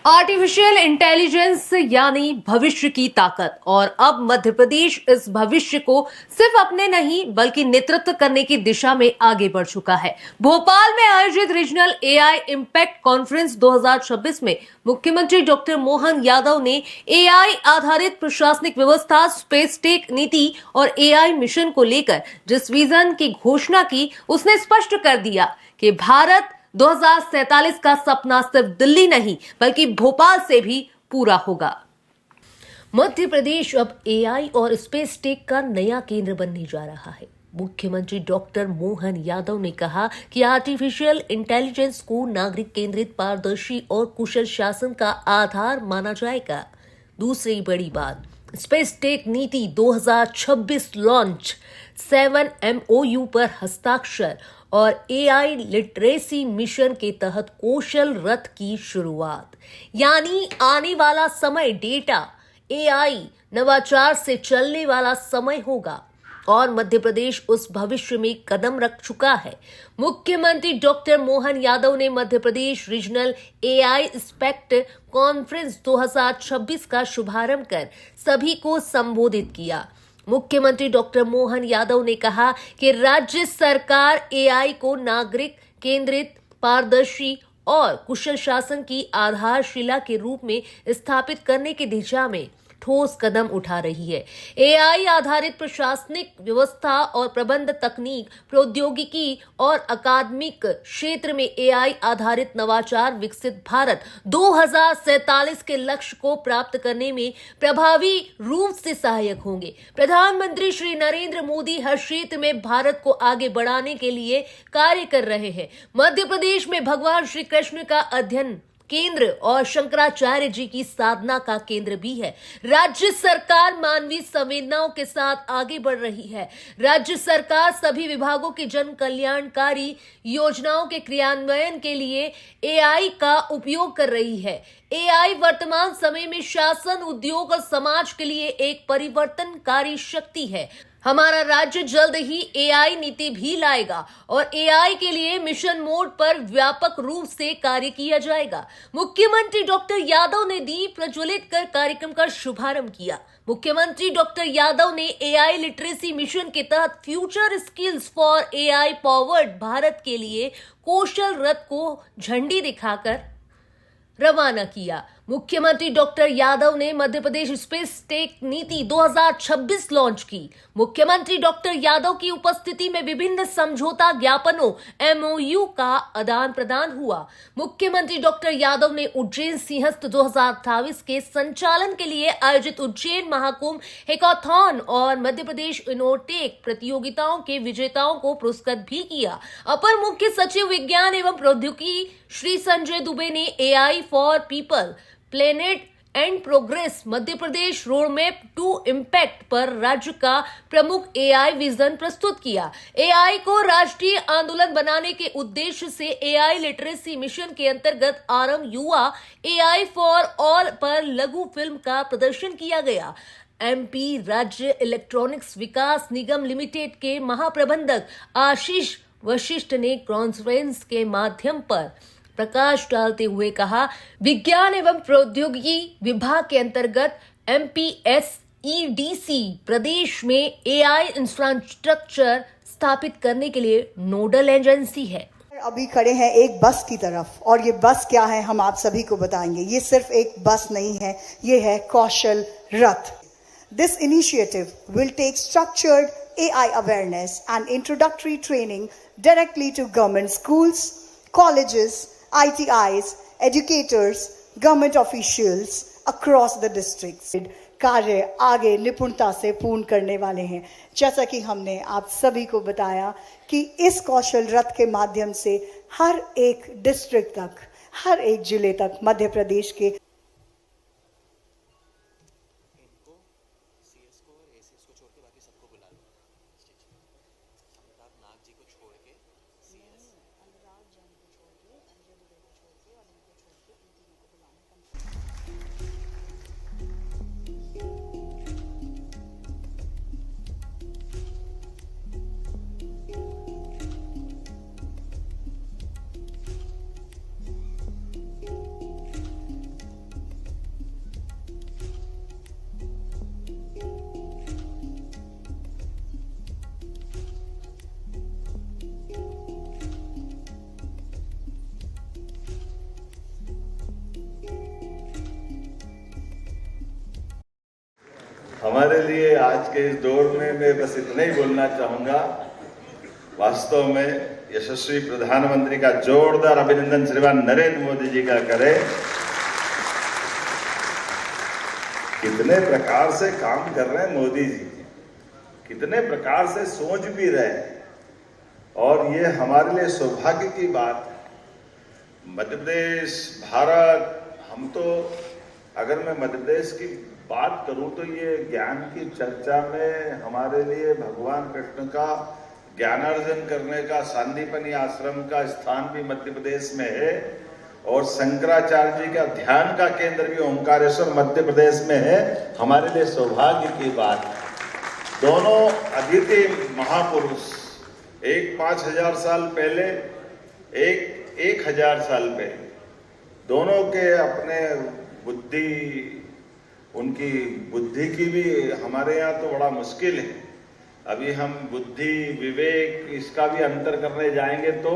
Artificial intelligence यानी भविष्य की ताकत। और अब मध्य प्रदेश इस भविष्य को सिर्फ अपने नहीं बल्कि नेतृत्व करने की दिशा में आगे बढ़ चुका है। भोपाल में आयोजित रीजनल एआई इम्पैक्ट कॉन्फ्रेंस 2026 में मुख्यमंत्री डॉक्टर मोहन यादव ने एआई आधारित प्रशासनिक व्यवस्था, स्पेस टेक नीति और एआई मिशन को लेकर जिस विजन की घोषणा की, उसने स्पष्ट कर दिया कि भारत 2047 का सपना सिर्फ दिल्ली नहीं बल्कि भोपाल से भी पूरा होगा। मध्य प्रदेश अब एआई और स्पेस टेक का नया केंद्र बनने जा रहा है। मुख्यमंत्री डॉक्टर मोहन यादव ने कहा कि आर्टिफिशियल इंटेलिजेंस को नागरिक केंद्रित, पारदर्शी और कुशल शासन का आधार माना जाएगा। दूसरी बड़ी बात, स्पेस टेक नीति 2026 लॉन्च, 7 MOU पर हस्ताक्षर और एआई लिटरेसी मिशन के तहत कौशल रथ की शुरुआत। यानी आने वाला समय डेटा, एआई, नवाचार से चलने वाला समय होगा और मध्य प्रदेश उस भविष्य में कदम रख चुका है। मुख्यमंत्री डॉक्टर मोहन यादव ने Madhya Pradesh regional AI impact conference 2026 का शुभारंभ कर सभी को संबोधित किया। मुख्यमंत्री डॉक्टर मोहन यादव ने कहा कि राज्य सरकार एआई को नागरिक केंद्रित, पारदर्शी और कुशल शासन की आधारशिला के रूप में स्थापित करने की दिशा में ठोस कदम उठा रही है। एआई आधारित प्रशासनिक व्यवस्था और प्रबंध तकनीक, प्रौद्योगिकी और अकादमिक क्षेत्र में एआई आधारित नवाचार विकसित भारत 2047 के लक्ष्य को प्राप्त करने में प्रभावी रूप से सहायक होंगे। प्रधानमंत्री श्री नरेंद्र मोदी हर क्षेत्र में भारत को आगे बढ़ाने के लिए कार्य कर रहे हैं। मध्य प्रदेश में भगवान श्री कृष्ण का अध्ययन केंद्र और शंकराचार्य जी की साधना का केंद्र भी है। राज्य सरकार मानवीय संवेदनाओं के साथ आगे बढ़ रही है। राज्य सरकार सभी विभागों की जन कल्याणकारी योजनाओं के क्रियान्वयन के लिए एआई का उपयोग कर रही है। एआई वर्तमान समय में शासन, उद्योग और समाज के लिए एक परिवर्तनकारी शक्ति है। हमारा राज्य जल्द ही एआई नीति भी लाएगा और एआई के लिए मिशन मोड पर व्यापक रूप से कार्य किया जाएगा। मुख्यमंत्री डॉक्टर यादव ने दीप प्रज्वलित कर कार्यक्रम का शुभारंभ किया। मुख्यमंत्री डॉक्टर यादव ने एआई लिटरेसी मिशन के तहत future skills for AI powered Bharat के लिए कौशल रथ को झंडी दिखाकर रवाना किया। मुख्यमंत्री डॉक्टर यादव ने मध्य प्रदेश स्पेस टेक नीति 2026 लॉन्च की। मुख्यमंत्री डॉक्टर यादव की उपस्थिति में विभिन्न समझौता ज्ञापनों MOU का आदान प्रदान हुआ। मुख्यमंत्री डॉक्टर यादव ने उज्जैन सिंहस्थ 2028 के संचालन के लिए आयोजित उज्जैन महाकुंभ हैकाथॉन और मध्य प्रदेश इनोटेक प्रतियोगिताओं के विजेताओं को पुरस्कृत भी किया। अपर मुख्य सचिव विज्ञान एवं प्रौद्योगिकी श्री संजय दुबे ने AI for people, planet and progress Madhya Pradesh road map to impact पर राज्य का प्रमुख एआई विजन प्रस्तुत किया। एआई को राष्ट्रीय आंदोलन बनाने के उद्देश्य से एआई लिटरेसी मिशन के अंतर्गत आरंभ युवा एआई फॉर ऑल पर लघु फिल्म का प्रदर्शन किया गया। MP राज्य इलेक्ट्रॉनिक्स विकास निगम लिमिटेड के महाप्रबंधक आशीष वशिष्ठ ने कॉन्फ्रेंस के माध्यम पर प्रकाश डालते हुए कहा, विज्ञान एवं प्रौद्योगिकी विभाग के अंतर्गत MPSEDC प्रदेश में एआई इंफ्रास्ट्रक्चर स्थापित करने के लिए नोडल एजेंसी है। अभी खड़े हैं एक बस की तरफ और ये बस क्या है हम आप सभी को बताएंगे। ये सिर्फ एक बस नहीं है, ये है कौशल रथ। This initiative will take structured AI awareness and introductory training directly to government schools, colleges, ITIs, educators, government officials across the districts। कार्य आगे निपुणता से पूर्ण करने वाले हैं। जैसा कि हमने आप सभी को बताया कि इस कौशल रथ के माध्यम से हर एक डिस्ट्रिक्ट तक, हर एक जिले तक मध्य प्रदेश के हमारे लिए आज के इस दौर में मैं बस इतना ही बोलना चाहूंगा, वास्तव में यशस्वी प्रधानमंत्री का जोरदार अभिनंदन श्रीमान नरेंद्र मोदी जी का करें। कितने प्रकार से काम कर रहे हैं मोदी जी, कितने प्रकार से सोच भी रहे हैं, और ये हमारे लिए सौभाग्य की बात है। मध्य प्रदेश, भारत, हम तो अगर मैं मध्य प्रदेश की बात करूं तो ये ज्ञान की चर्चा में हमारे लिए भगवान कृष्ण का ज्ञानार्जन करने का सांदीपनी आश्रम का स्थान भी मध्य प्रदेश में है, और शंकराचार्य जी का ध्यान का केंद्र भी ओंकारेश्वर मध्य प्रदेश में है। हमारे लिए सौभाग्य की बात है। दोनों अद्वितीय महापुरुष, एक 5000 साल पहले, एक 1000 साल पहले, दोनों के अपने बुद्धि, उनकी बुद्धि की भी हमारे यहाँ तो बड़ा मुश्किल है। अभी हम बुद्धि, विवेक, इसका भी अंतर करने जाएंगे तो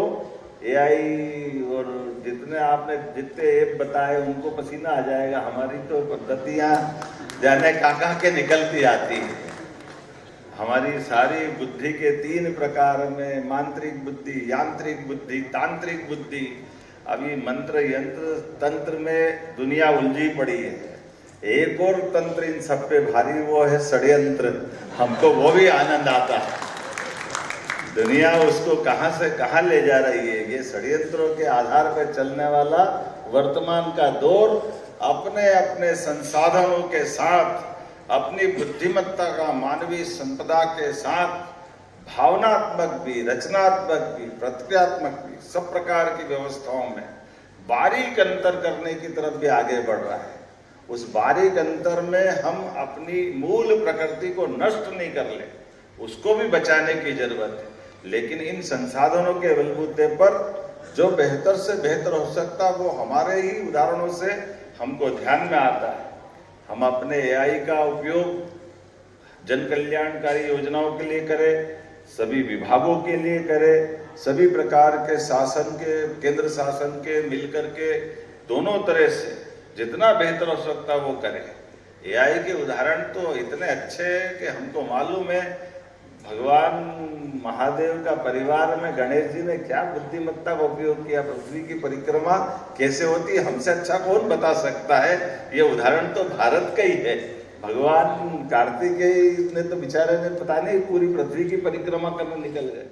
एआई और जितने ऐप बताए उनको पसीना आ जाएगा। हमारी तो पद्धतियां जाने कहाँ के निकलती आती है। हमारी सारी बुद्धि के 3 प्रकार में मांत्रिक बुद्धि, यांत्रिक बुद्धि, तांत्रिक बुद्धि, अभी मंत्र यंत्र तंत्र में दुनिया उलझी पड़ी है। एक और तंत्र इन सब पे भारी, वो है षड्यंत्र। हमको वो भी आनंद आता है। दुनिया उसको कहां से कहां ले जा रही है। ये षड्यंत्रों के आधार पर चलने वाला वर्तमान का दौर अपने अपने संसाधनों के साथ, अपनी बुद्धिमत्ता का मानवीय संपदा के साथ, भावनात्मक भी, रचनात्मक भी, प्रतिक्रियात्मक भी, सब प्रकार की व्यवस्थाओं में बारीक अंतर करने की तरफ भी आगे बढ़ रहा है। उस बारीक अंतर में हम अपनी मूल प्रकृति को नष्ट नहीं कर ले, उसको भी बचाने की जरूरत है। लेकिन इन संसाधनों के बलबूते पर जो बेहतर से बेहतर हो सकता वो हमारे ही उदाहरणों से हमको ध्यान में आता है। हम अपने एआई का उपयोग जन कल्याणकारी योजनाओं के लिए करें, सभी विभागों के लिए करें, सभी प्रकार के शासन के, केंद्र शासन के मिलकर के दोनों तरह से जितना बेहतर हो सकता वो करें। एआई के उदाहरण तो इतने अच्छे हैं कि हमको मालूम है भगवान महादेव का परिवार में गणेश जी ने क्या बुद्धिमत्ता का उपयोग किया। पृथ्वी की परिक्रमा कैसे होती है हमसे अच्छा कौन बता सकता है। ये उदाहरण तो भारत का ही है। भगवान कार्तिकेय ने तो बेचारे ने पता नहीं पूरी पृथ्वी की परिक्रमा करने निकल गए।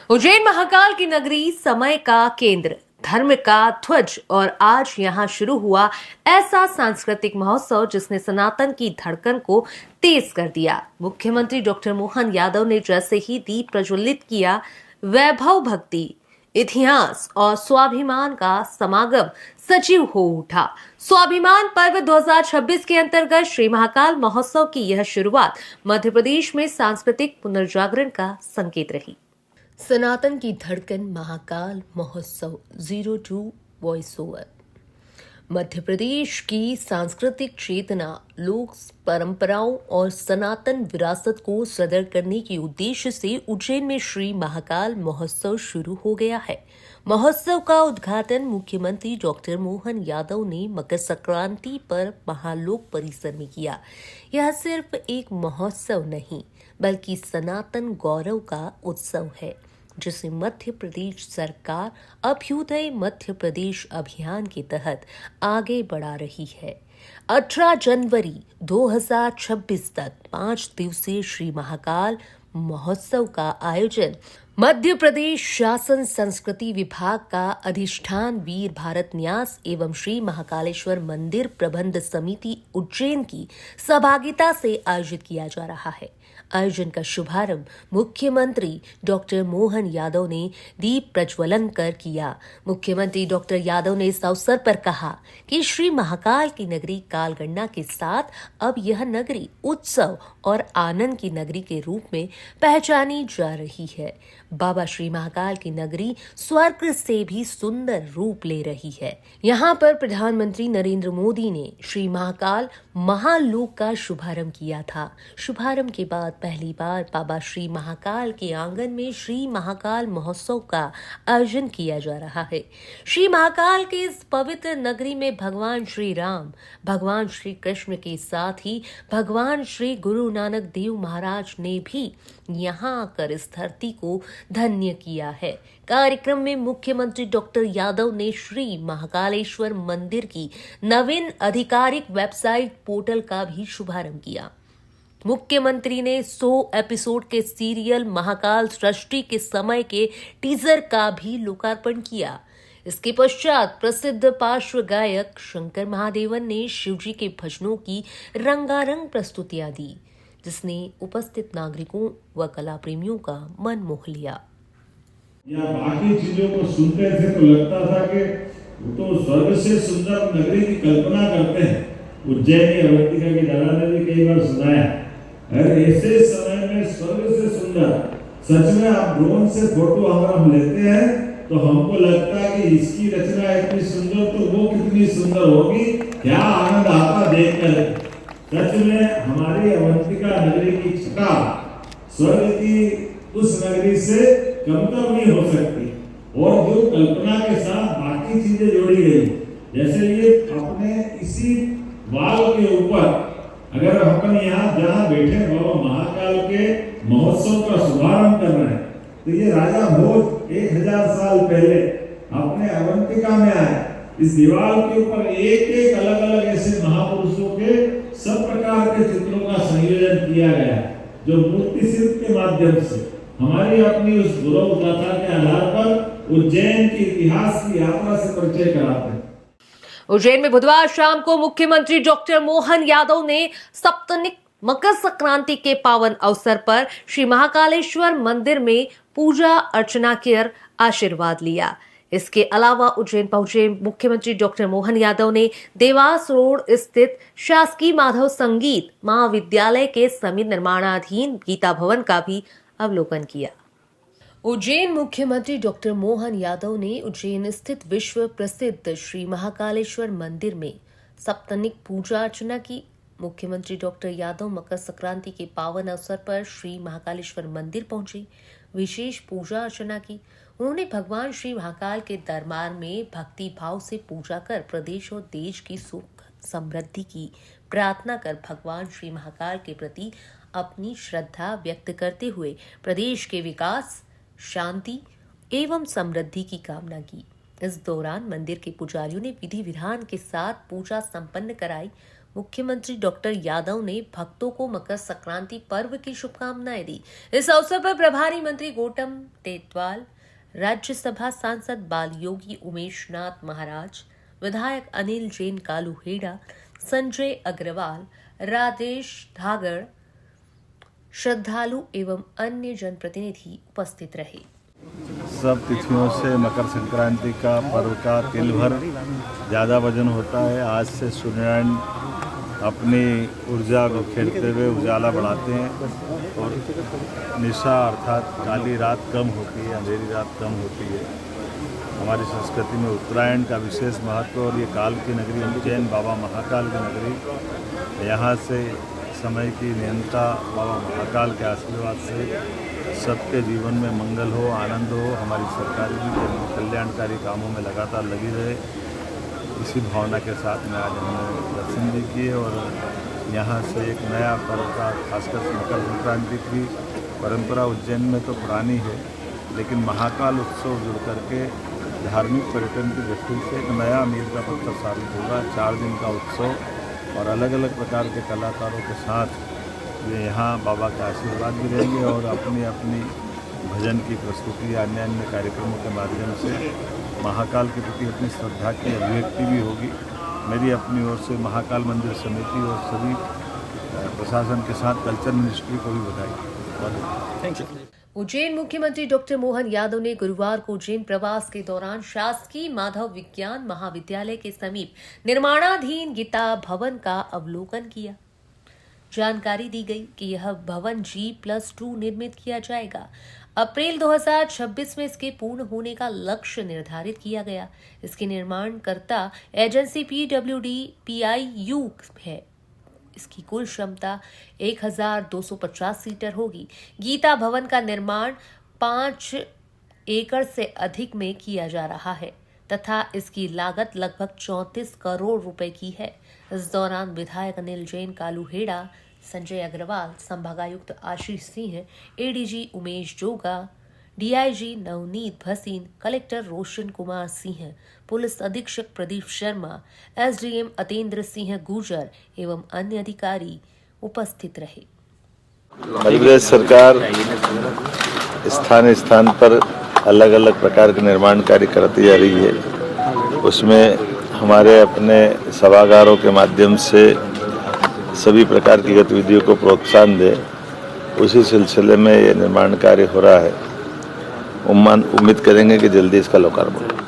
उज्जैन महाकाल की नगरी, समय का केंद्र, धर्म का ध्वज, और आज यहाँ शुरू हुआ ऐसा सांस्कृतिक महोत्सव जिसने सनातन की धड़कन को तेज कर दिया। मुख्यमंत्री डॉक्टर मोहन यादव ने जैसे ही दीप प्रज्वलित किया, वैभव, भक्ति, इतिहास और स्वाभिमान का समागम सजीव हो उठा। स्वाभिमान पर्व 2026 के अंतर्गत श्री महाकाल महोत्सव की यह शुरुआत मध्य प्रदेश में सांस्कृतिक पुनर्जागरण का संकेत रही। सनातन की धड़कन महाकाल महोत्सव 02 वॉइस ओवर। मध्य प्रदेश की सांस्कृतिक चेतना, लोक परंपराओं और सनातन विरासत को सदर करने के उद्देश्य से उज्जैन में श्री महाकाल महोत्सव शुरू हो गया है। महोत्सव का उद्घाटन मुख्यमंत्री डॉक्टर मोहन यादव ने मकर संक्रांति पर महालोक परिसर में किया। यह सिर्फ एक महोत्सव नहीं बल्कि सनातन गौरव का उत्सव है, जिसे मध्य प्रदेश सरकार अभ्युदय मध्य प्रदेश अभियान के तहत आगे बढ़ा रही है। 18 जनवरी 2026 तक 5 दिवसीय श्री महाकाल महोत्सव का आयोजन मध्य प्रदेश शासन संस्कृति विभाग का अधिष्ठान वीर भारत न्यास एवं श्री महाकालेश्वर मंदिर प्रबंध समिति उज्जैन की सहभागिता से आयोजित किया जा रहा है। आयोजन का शुभारंभ मुख्यमंत्री डॉक्टर मोहन यादव ने दीप प्रज्वलन कर किया। मुख्यमंत्री डॉक्टर यादव ने इस अवसर पर कहा कि श्री महाकाल की नगरी कालगणना के साथ अब यह नगरी उत्सव और आनंद की नगरी के रूप में पहचानी जा रही है। बाबा श्री महाकाल की नगरी स्वर्ग से भी सुंदर रूप ले रही है। यहाँ पर प्रधानमंत्री नरेंद्र मोदी ने श्री महाकाल महालोक का शुभारंभ किया था। शुभारंभ के बाद पहली बार बाबा श्री महाकाल के आंगन में श्री महाकाल महोत्सव का आयोजन किया जा रहा है। श्री महाकाल के इस पवित्र नगरी में भगवान श्री राम, भगवान श्री कृष्ण के साथ ही भगवान श्री गुरु नानक देव महाराज ने भी यहाँ आकर इस धरती को धन्य किया है। कार्यक्रम में मुख्यमंत्री डॉक्टर यादव ने श्री महाकालेश्वर मंदिर की नवीन आधिकारिक वेबसाइट पोर्टल का भी शुभारंभ किया। मुख्यमंत्री ने 100 एपिसोड के सीरियल महाकाल सृष्टि के समय के टीजर का भी लोकार्पण किया। इसके पश्चात प्रसिद्ध पार्श्व गायक शंकर महादेवन ने शिवजी के भजनों की रंगारंग प्रस्तुतियां दी, जिसने उपस्थित नागरिकों व कला प्रेमियों का मन मोह लिया। या बाकी चीजों को सुनते थे तो लगता था कि वो तो स्वर्ग से सुंदर नगरी की कल्पना करते हैं। उज्जैन अवंतिका की दादा ने भी कई बार सुनाया, अरे ऐसे समय में स्वर्ग से सुंदर, सच में आप ड्रोन से फोटो अगर हम लेते हैं तो हमको लगता है कि इसकी रचना इतनी सुंदर तो वो कितनी सुंदर होगी, क्या आनंद आता देखकर। सच में हमारी अवंतिका नगरी की छटा स्वर्ग की उस नगरी से कमतर नहीं हो सकती। और जो कल्पना के साथ बाकी चीजें जोड़ी गई, जैसे ये अपने इसी वाल के ऊपर अगर अपन यहाँ जहाँ बैठे बाबा महाकाल के महोत्सव का शुभारंभ कर रहे हैं, तो ये राजा भोज 1000 साल पहले अपने अवंतिका में आए। इस दीवार के ऊपर एक एक अलग अलग ऐसे महापुरुषों के सब प्रकार के चित्रों का संयोजन किया गया, जो मूर्ति शिल्प के माध्यम से हमारी अपनी उस गौरव गाथा के आधार पर उज्जैन के इतिहास की यात्रा से परिचय कराते हैं। उज्जैन में बुधवार शाम को मुख्यमंत्री डॉक्टर मोहन यादव ने सप्तनिक मकर संक्रांति के पावन अवसर पर श्री महाकालेश्वर मंदिर में पूजा अर्चना कर आशीर्वाद लिया। इसके अलावा उज्जैन पहुंचे मुख्यमंत्री डॉक्टर मोहन यादव ने देवास रोड स्थित शासकीय माधव संगीत महाविद्यालय के समित निर्माणाधीन गीता भवन का भी अवलोकन किया। उज्जैन मुख्यमंत्री डॉक्टर मोहन यादव ने उज्जैन स्थित विश्व प्रसिद्ध श्री महाकालेश्वर मंदिर में सप्तनिक पूजा अर्चना की। मुख्यमंत्री डॉक्टर यादव मकर संक्रांति के पावन अवसर पर श्री महाकालेश्वर मंदिर पहुंचे, विशेष पूजा अर्चना की। उन्होंने भगवान श्री महाकाल के दरबार में भक्ति भाव से पूजा कर प्रदेश और देश की सुख समृद्धि की प्रार्थना कर भगवान श्री महाकाल के प्रति अपनी श्रद्धा व्यक्त करते हुए प्रदेश के विकास, शांति एवं समृद्धि की कामना की। इस दौरान मंदिर के पुजारियों ने विधि विधान के साथ पूजा संपन्न कराई। मुख्यमंत्री डॉक्टर यादव ने भक्तों को मकर संक्रांति पर्व की शुभकामनाएं दी। इस अवसर पर प्रभारी मंत्री गौतम टेटवाल, राज्यसभा सांसद बाल योगी उमेश नाथ महाराज, विधायक अनिल जैन कालू हेड़ा, संजय अग्रवाल, राजेश धागड़, श्रद्धालु एवं अन्य जनप्रतिनिधि उपस्थित रहे। सब तिथियों से मकर संक्रांति का पर्व का तिल भर ज़्यादा वजन होता है। आज से सूर्यनारायण अपनी ऊर्जा बिखेरते हुए उजाला बढ़ाते हैं और निशा अर्थात काली रात कम होती है, अंधेरी रात कम होती है। हमारी संस्कृति में उत्तरायण का विशेष महत्व और ये काल की नगरी उज्जैन बाबा महाकाल की नगरी, यहाँ से समय की नियंता बाबा महाकाल के आशीर्वाद से सबके जीवन में मंगल हो, आनंद हो। हमारी सरकार भी कल्याणकारी कामों में लगातार लगी रहे, इसी भावना के साथ में आज हमने दर्शन भी किए और यहाँ से एक नया पर्व का, खासकर मकर संक्रांति की परंपरा उज्जैन में तो पुरानी है, लेकिन महाकाल उत्सव जुड़ करके धार्मिक पर्यटन की दृष्टि से एक नया मील का पत्थर साबित होगा। 4 दिन का उत्सव और अलग अलग प्रकार के कलाकारों के साथ ये यहाँ बाबा का आशीर्वाद भी रहेंगे और अपनी अपनी भजन की प्रस्तुति, अन्य अन्य कार्यक्रमों के माध्यम से महाकाल के प्रति अपनी श्रद्धा की अभिव्यक्ति भी होगी। मेरी अपनी ओर से महाकाल मंदिर समिति और सभी प्रशासन के साथ कल्चर मिनिस्ट्री को भी बधाई। Thank you. उज्जैन मुख्यमंत्री डॉक्टर मोहन यादव ने गुरुवार को उज्जैन प्रवास के दौरान शासकीय माधव विज्ञान महाविद्यालय के समीप निर्माणाधीन गीता भवन का अवलोकन किया। जानकारी दी गई कि यह भवन G+2 निर्मित किया जाएगा। अप्रैल 2026 में इसके पूर्ण होने का लक्ष्य निर्धारित किया गया। इसके निर्माणकर्ता एजेंसी PWD PIU है। इसकी कुल क्षमता 1250 सीटर होगी। गीता भवन का निर्माण 5 एकड़ से अधिक में किया जा रहा है तथा इसकी लागत लगभग 34 करोड़ रुपए की है। इस दौरान विधायक अनिल जैन, कालू हेड़ा, संजय अग्रवाल, संभागायुक्त आशीष सिंह, एडीजी उमेश जोगा, DIG Navneet Bhasin, collector Roshan Kumar Singh, police अधीक्षक प्रदीप शर्मा, एसडीएम अतेंद्र सिंह गुर्जर एवं अन्य अधिकारी उपस्थित रहे। मध्य प्रदेश सरकार स्थान स्थान पर अलग अलग प्रकार के निर्माण कार्य करती जा रही है। उसमें हमारे अपने सभागारों के माध्यम से सभी प्रकार की गतिविधियों को प्रोत्साहन दे, उसी सिलसिले में ये निर्माण कार्य हो रहा है। उम्मीद करेंगे कि जल्दी इसका लोकार्पण।